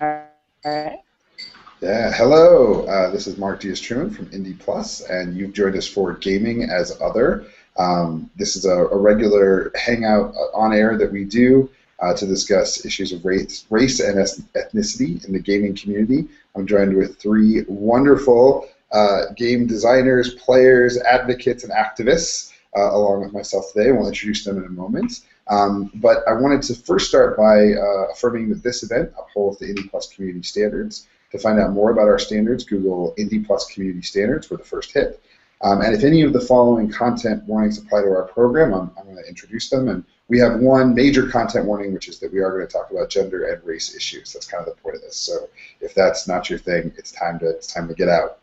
right. Yeah, hello. This is Mark Diaz Truman from Indie Plus, and you've joined us for Gaming as Other. This is a regular hangout on air that we do to discuss issues of race and ethnicity in the gaming community. I'm joined with three wonderful game designers, players, advocates, and activists, along with myself today. We'll introduce them in a moment. But I wanted to first start by affirming that this event upholds the Indie Plus community standards. To find out more about our standards, Google Indie Plus Community Standards for the first hit. And if any of the following content warnings apply to our program, I'm going to introduce them. And we have one major content warning, which is that we are going to talk about gender and race issues. That's kind of the point of this. So if that's not your thing, it's time to get out.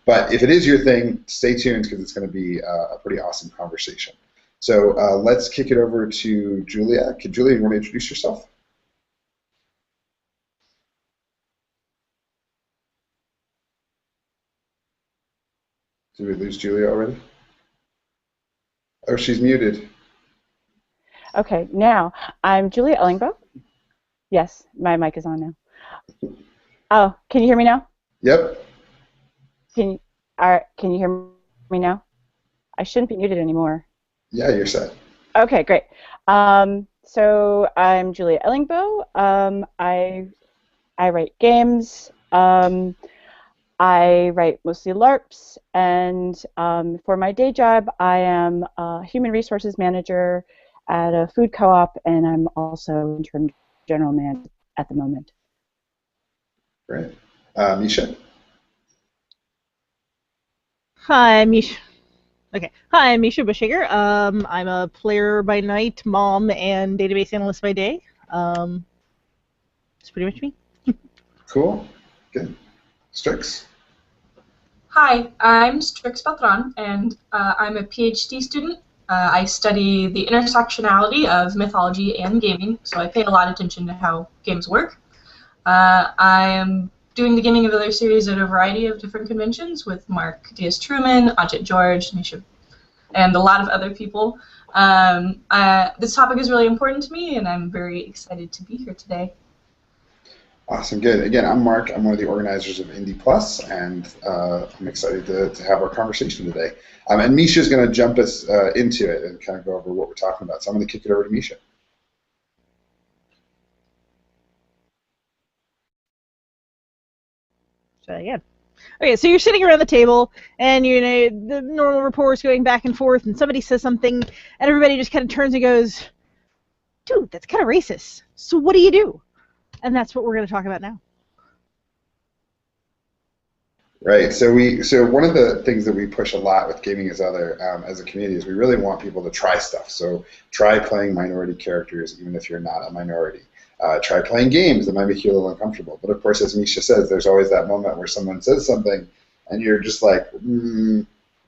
But if it is your thing, stay tuned because it's going to be a pretty awesome conversation. So let's kick it over to Julia. Julia, you want to introduce yourself? Did we lose Julia already? Oh, she's muted. Okay, now I'm Julia Ellingboe. Yes, my mic is on now. Oh, can you hear me now? Yep. Can you hear me now? I shouldn't be muted anymore. Yeah, you're set. Okay, great. So I'm Julia Ellingboe. I write games. I write mostly LARPs, and for my day job, I am a human resources manager at a food co-op, and I'm also interim general manager at the moment. Great. Misha? Hi, Misha. Okay. Hi, I'm Misha Bushyager. I'm a player by night, mom, and database analyst by day. That's pretty much me. Cool. Good. Strix? Hi, I'm Strix Beltrán, and I'm a PhD student. I study the intersectionality of mythology and gaming, so I pay a lot of attention to how games work. I am doing the Gaming of Other series at a variety of different conventions with Mark Diaz Truman, Ajit George, Misha, and a lot of other people. This topic is really important to me, and I'm very excited to be here today. Awesome, good. Again, I'm Mark. I'm one of the organizers of Indie Plus, and I'm excited to have our conversation today. And Misha's going to jump us into it and kind of go over what we're talking about. So I'm going to kick it over to Misha. Try again. Okay, so you're sitting around the table, and you know the normal reports going back and forth, and somebody says something, and everybody just kind of turns and goes, "Dude, that's kind of racist. So what do you do?" And that's what we're going to talk about now. Right. So one of the things that we push a lot with Gaming as Other as a community is we really want people to try stuff. So try playing minority characters even if you're not a minority. Try playing games that might make you a little uncomfortable. But of course, as Misha says, there's always that moment where someone says something and you're just like,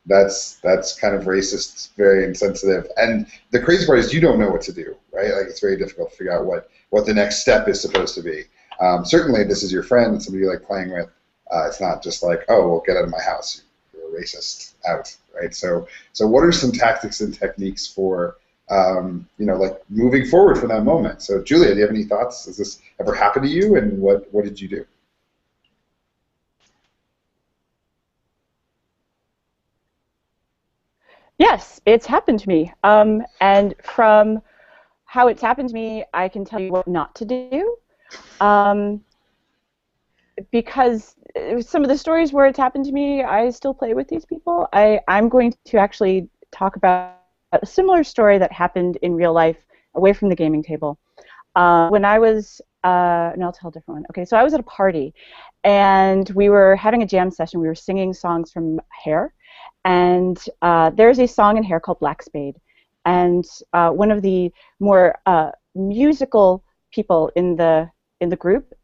that's kind of racist, it's very insensitive. And the crazy part is you don't know what to do, right? Like it's very difficult to figure out what the next step is supposed to be. Certainly, this is your friend, somebody you like playing with. It's not just like, oh, well, get out of my house. You're a racist. Out, right? So what are some tactics and techniques for, like moving forward from that moment? So, Julia, do you have any thoughts? Has this ever happened to you, and what did you do? Yes, it's happened to me. And from how it's happened to me, I can tell you what not to do. Because some of the stories where it's happened to me, I still play with these people. I'm going to actually talk about a similar story that happened in real life away from the gaming table. When I was, and I'll tell a different one. Okay, so I was at a party, and we were having a jam session. We were singing songs from Hair, and there's a song in Hair called Black Spade. And one of the more musical people in the group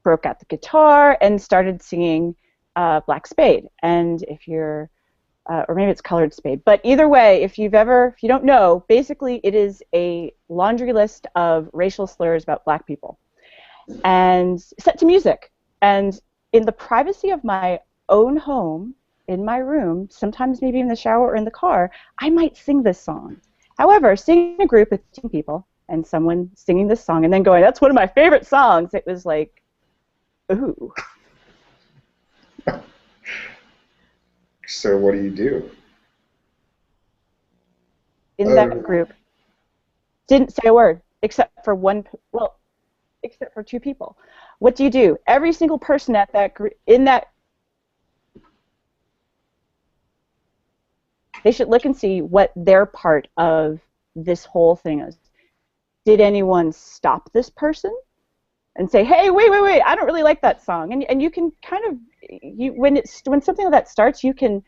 broke out the guitar and started singing Black Spade. And if you're, or maybe it's Colored Spade, but either way, if you don't know, basically it is a laundry list of racial slurs about black people, and set to music. And in the privacy of my own home, in my room, sometimes maybe in the shower or in the car, I might sing this song. However, seeing a group of 10 people and someone singing this song and then going, "That's one of my favorite songs," it was like, Ooh. So what do you do? In that group, didn't say a word except for except for two people. What do you do? Every single person at that group, they should look and see what their part of this whole thing is. Did anyone stop this person and say, "Hey, wait, I don't really like that song"? And you can kind of, when something like that starts, you can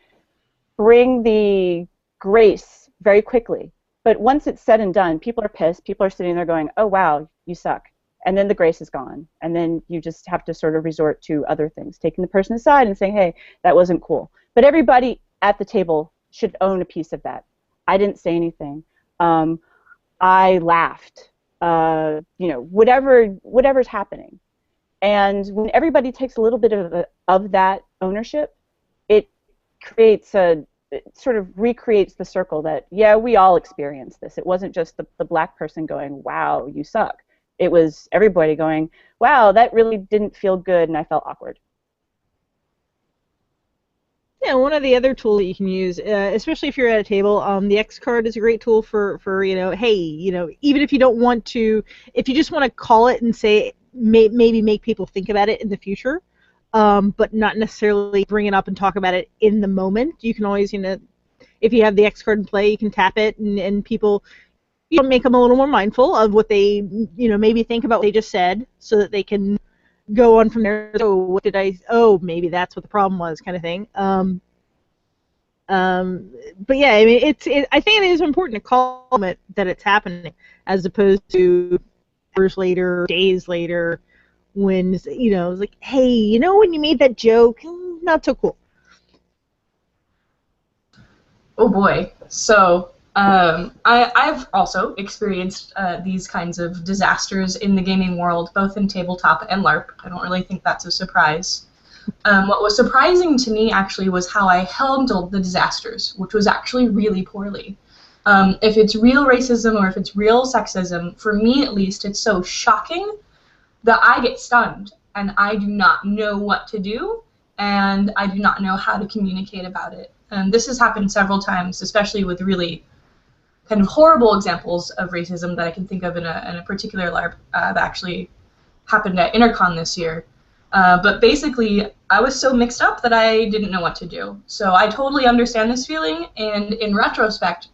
bring the grace very quickly. But once it's said and done, people are pissed. People are sitting there going, "Oh wow, you suck," and then the grace is gone, and then you just have to sort of resort to other things, taking the person aside and saying, "Hey, that wasn't cool." But everybody at the table should own a piece of that. I didn't say anything. I laughed. Whatever's happening, and when everybody takes a little bit of that ownership, it sort of recreates the circle that, yeah, we all experienced this. It wasn't just the black person going, "Wow, you suck." It was everybody going, "Wow, that really didn't feel good, and I felt awkward." Yeah, one of the other tools that you can use, especially if you're at a table, the X card is a great tool for hey, even if you don't want to, if you just want to call it and say, maybe make people think about it in the future, but not necessarily bring it up and talk about it in the moment. You can always, if you have the X card in play, you can tap it, and people, make them a little more mindful of what they, maybe think about what they just said, so that they can go on from there. So what did I? Oh, maybe that's what the problem was, kind of thing. But yeah, I mean, I think it is important to call it that it's happening, as opposed to hours later, days later, when it's like, hey, when you made that joke, not so cool. Oh boy. So I've also experienced these kinds of disasters in the gaming world, both in tabletop and LARP. I don't really think that's a surprise. What was surprising to me, actually, was how I handled the disasters, which was actually really poorly. If it's real racism or if it's real sexism, for me at least, it's so shocking that I get stunned and I do not know what to do, and I do not know how to communicate about it. And this has happened several times, especially with really kind of horrible examples of racism that I can think of in a particular LARP that actually happened at Intercon this year. But basically, I was so mixed up that I didn't know what to do. So I totally understand this feeling, and in retrospect,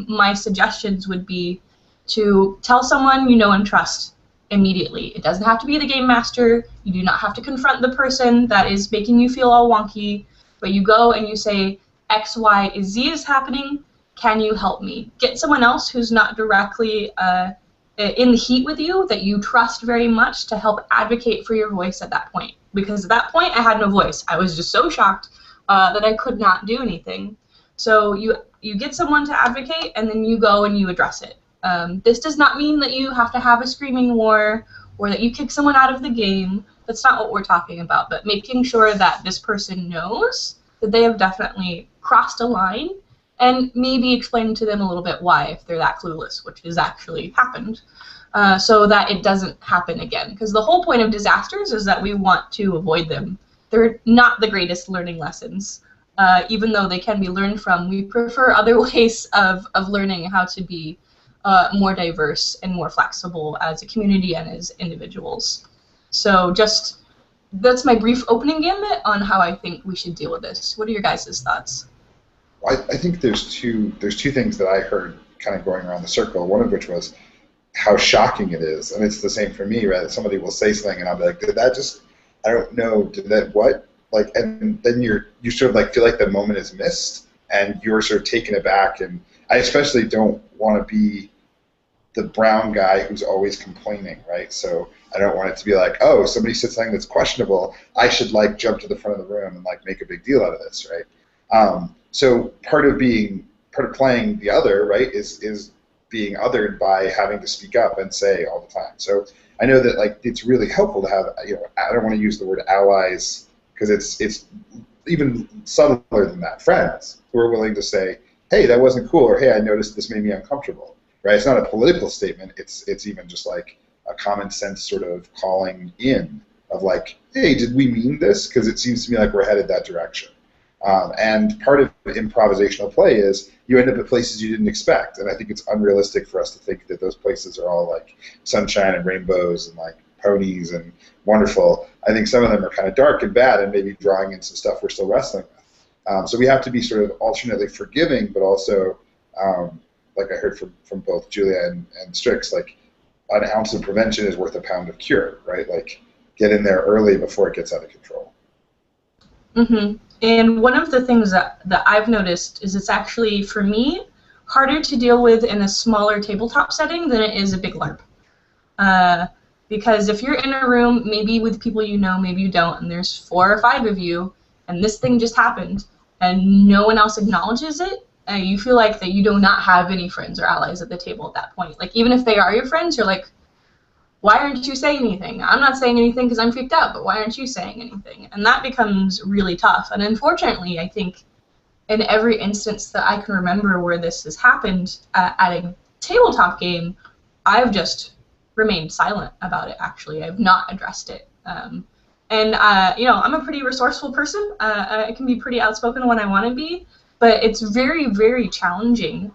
my suggestions would be to tell someone you know and trust immediately. It doesn't have to be the game master. You do not have to confront the person that is making you feel all wonky, but you go and you say, X, Y, Z is happening. Can you help me? Get someone else who's not directly in the heat with you, that you trust very much, to help advocate for your voice at that point. Because at that point, I had no voice. I was just so shocked that I could not do anything. So you get someone to advocate, and then you go and you address it. This does not mean that you have to have a screaming war or that you kick someone out of the game. That's not what we're talking about. But making sure that this person knows that they have definitely crossed a line, and maybe explain to them a little bit why, if they're that clueless, which has actually happened, so that it doesn't happen again. Because the whole point of disasters is that we want to avoid them. They're not the greatest learning lessons. Even though they can be learned from, we prefer other ways of learning how to be more diverse and more flexible as a community and as individuals. So that's my brief opening gambit on how I think we should deal with this. What are your guys' thoughts? I think there's two things that I heard kind of going around the circle, one of which was how shocking it is. And it's the same for me, right? Somebody will say something and I'll be like, did that just, I don't know, did that what? Like, and then you sort of like feel like the moment is missed and you're sort of taken aback. And I especially don't want to be the brown guy who's always complaining, right? So I don't want it to be like, oh, somebody said something that's questionable, I should like jump to the front of the room and like make a big deal out of this, right? So part of playing the other, right, is being othered by having to speak up and say all the time. So I know that like it's really helpful to have, I don't want to use the word allies because it's even subtler than that. Friends who are willing to say, hey, that wasn't cool, or hey, I noticed this made me uncomfortable, right? It's not a political statement. It's even just like a common sense sort of calling in of like, hey, did we mean this? Because it seems to me like we're headed that direction. And part of improvisational play is you end up at places you didn't expect. And I think it's unrealistic for us to think that those places are all like sunshine and rainbows and like ponies and wonderful. I think some of them are kind of dark and bad and maybe drawing in some stuff we're still wrestling with. So we have to be sort of alternately forgiving, but also, like I heard from both Julia and Strix, like an ounce of prevention is worth a pound of cure, right? Like get in there early before it gets out of control. Mm-hmm. And one of the things that I've noticed is it's actually, for me, harder to deal with in a smaller tabletop setting than it is a big LARP. Because if you're in a room, maybe with people you know, maybe you don't, and there's 4 or 5 of you, and this thing just happened, and no one else acknowledges it, you feel like that you do not have any friends or allies at the table at that point. Like, even if they are your friends, you're like, why aren't you saying anything? I'm not saying anything because I'm freaked out, but why aren't you saying anything? And that becomes really tough. And unfortunately, I think in every instance that I can remember where this has happened at a tabletop game, I've just remained silent about it, actually. I've not addressed it. You know, I'm a pretty resourceful person. I can be pretty outspoken when I want to be, but it's very, very challenging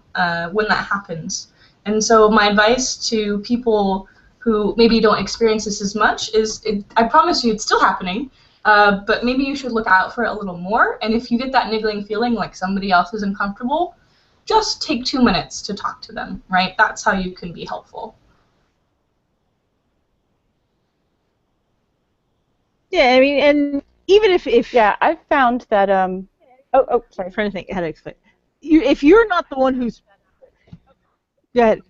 when that happens. And so my advice to people who maybe don't experience this as much is, I promise you it's still happening, but maybe you should look out for it a little more, and if you get that niggling feeling like somebody else is uncomfortable, just take 2 minutes to talk to them, right? That's how you can be helpful. Yeah, I mean, and even if Yeah, I've found that sorry. I'm trying to think how to explain. If you're not the one who's, go ahead.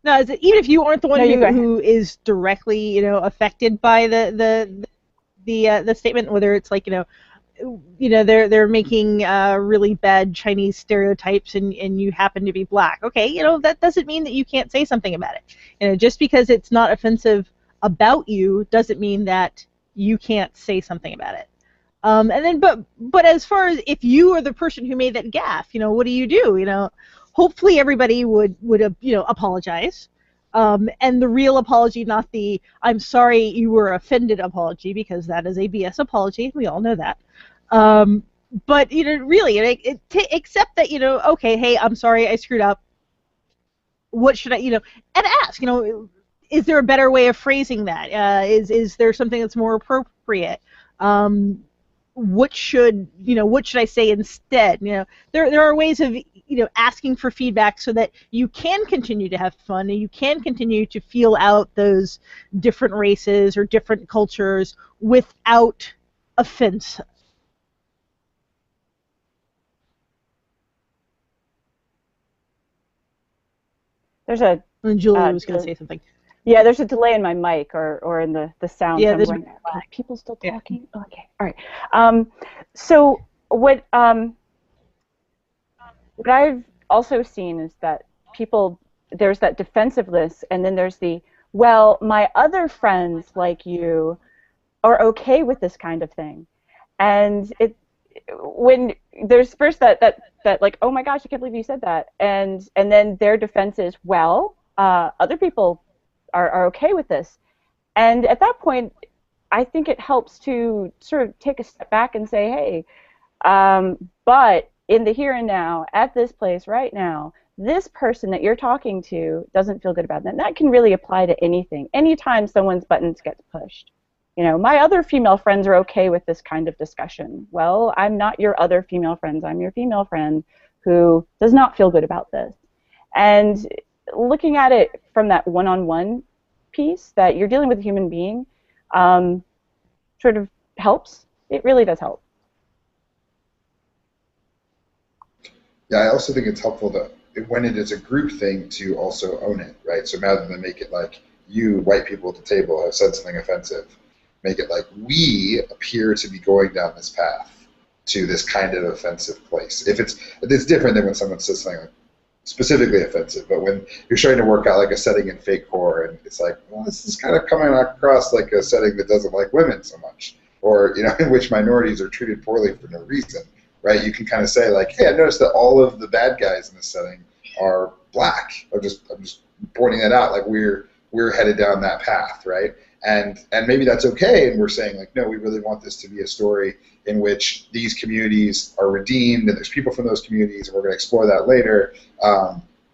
No, even if you aren't the one who is directly, you know, affected by the statement, whether it's like, you know, they're making really bad Chinese stereotypes, and you happen to be black. Okay, you know, that doesn't mean that you can't say something about it. You know, just because it's not offensive about you doesn't mean that you can't say something about it. And then, but as far as if you are the person who made that gaffe, you know, what do? You know, hopefully everybody would you know, apologize, and the real apology, not the "I'm sorry you were offended" apology, because that is a BS apology. We all know that. But you know, really, accept that, you know, okay, hey, I'm sorry, I screwed up. What should I, you know, and ask, you know, is there a better way of phrasing that? Is there something that's more appropriate? What should I say instead? You know, there are ways of, you know, asking for feedback so that you can continue to have fun and you can continue to feel out those different races or different cultures without offense. There's a. And Julia was going to say something. Yeah, there's a delay in my mic or in the sound. Yeah, so I'm going, are people still talking? Yeah. Okay, all right. So what I've also seen is that there's that defensiveness, and then there's the, well, my other friends like you are okay with this kind of thing. And when there's first that like, oh my gosh, I can't believe you said that, and then their defense is, well, other people are okay with this. And at that point, I think it helps to sort of take a step back and say, hey, but in the here and now, at this place right now, this person that you're talking to doesn't feel good about that. And that can really apply to anything. Anytime someone's buttons gets pushed. You know, my other female friends are okay with this kind of discussion. Well, I'm not your other female friends. I'm your female friend who does not feel good about this. And looking at it from that one-on-one piece, that you're dealing with a human being, sort of helps. It really does help. Yeah, I also think it's helpful to, when it is a group thing, to also own it, right? So rather than make it like you, white people at the table, have said something offensive, make it like we appear to be going down this path to this kind of offensive place. If it's different than when someone says something like specifically offensive, but when you're trying to work out like a setting in fake horror, and it's like, well, this is kind of coming across like a setting that doesn't like women so much, or, you know, in which minorities are treated poorly for no reason, right? You can kind of say like, hey, I noticed that all of the bad guys in this setting are black. I'm just pointing that out. Like, we're we're headed down that path, right? And maybe that's okay, and we're saying like, no, we really want this to be a story in which these communities are redeemed, and there's people from those communities, and we're going to explore that later.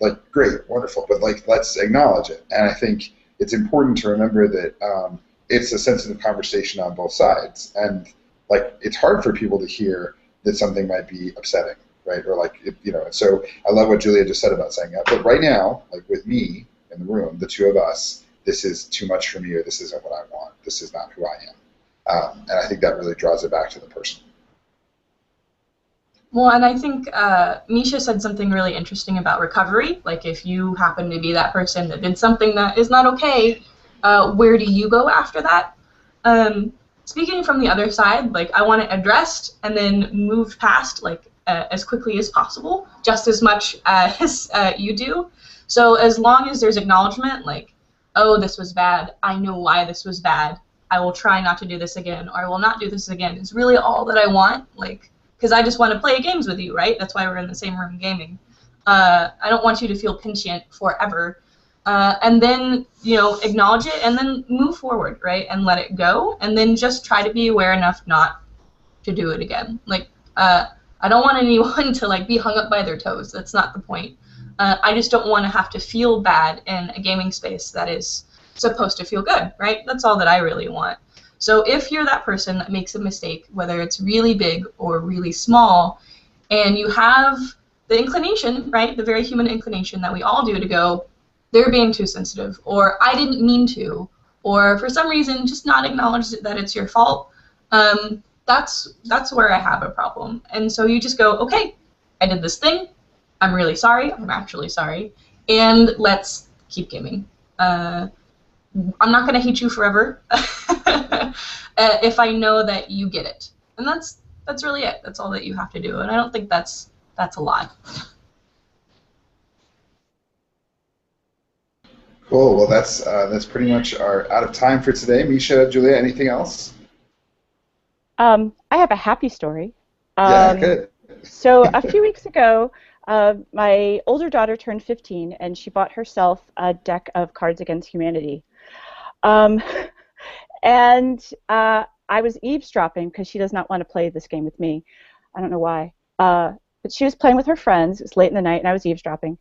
Like, great, wonderful, but like, let's acknowledge it. And I think it's important to remember that it's a sensitive conversation on both sides, and like, it's hard for people to hear that something might be upsetting, right? Or like, you know. So I love what Julia just said about saying that. But right now, like with me in the room, the two of us, this is too much for me, or this isn't what I want. This is not who I am. And I think that really draws it back to the person. Well, and I think Misha said something really interesting about recovery. Like, if you happen to be that person that did something that is not okay, where do you go after that? Speaking from the other side, like, I want it addressed and then moved past, like, as quickly as possible, just as much as you do. So as long as there's acknowledgement, like, oh, this was bad, I know why this was bad, I will try not to do this again, or I will not do this again, it's really all that I want, like, because I just want to play games with you, right? That's why we're in the same room gaming. I don't want you to feel pinchant forever. And then, you know, acknowledge it and then move forward, right? And let it go, and then just try to be aware enough not to do it again. Like, I don't want anyone to, like, be hung up by their toes. That's not the point. I just don't want to have to feel bad in a gaming space that is supposed to feel good, right? That's all that I really want. So if you're that person that makes a mistake, whether it's really big or really small, and you have the inclination, right, the very human inclination that we all do to go, they're being too sensitive, or I didn't mean to, or for some reason just not acknowledge that it's your fault, that's where I have a problem. And so you just go, okay, I did this thing, I'm really sorry, I'm actually sorry, and let's keep gaming. I'm not going to hate you forever if I know that you get it. And that's really it. That's all that you have to do. And I don't think that's a lot. Cool. Well, that's pretty much our out of time for today. Misha, Julia, anything else? I have a happy story. Yeah, good. So a few weeks ago, my older daughter turned 15, and she bought herself a deck of Cards Against Humanity. And I was eavesdropping because she does not want to play this game with me. I don't know why. But she was playing with her friends. It was late in the night, and I was eavesdropping.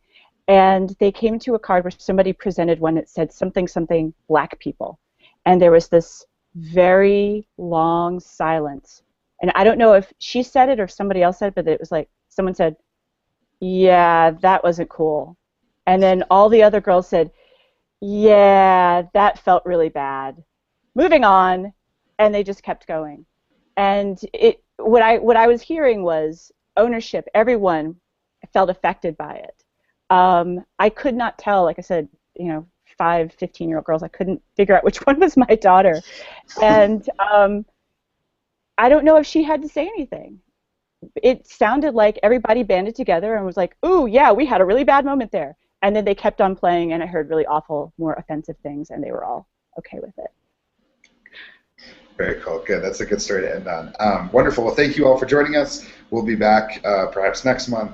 And they came to a card where somebody presented one that said something, something, black people. And there was this very long silence. And I don't know if she said it or if somebody else said it, but it was like someone said, yeah, that wasn't cool. And then all the other girls said, yeah, that felt really bad. Moving on, and they just kept going. And what I was hearing was ownership. Everyone felt affected by it. I could not tell, like I said, 5, 15-year-old girls, I couldn't figure out which one was my daughter. And I don't know if she had to say anything. It sounded like everybody banded together and was like, ooh, yeah, we had a really bad moment there. And then they kept on playing, and I heard really awful, more offensive things, and they were all okay with it. Very cool. Good. That's a good story to end on. Wonderful. Well, thank you all for joining us. We'll be back perhaps next month.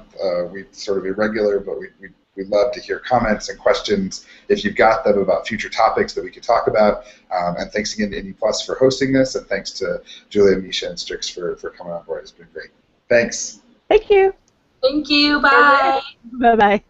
We sort of irregular, but we'd love to hear comments and questions if you've got them about future topics that we could talk about. And thanks again to Indie Plus for hosting this, and thanks to Julia, Misha, and Strix for coming on board. It's been great. Thanks. Thank you. Thank you. Bye. Bye-bye.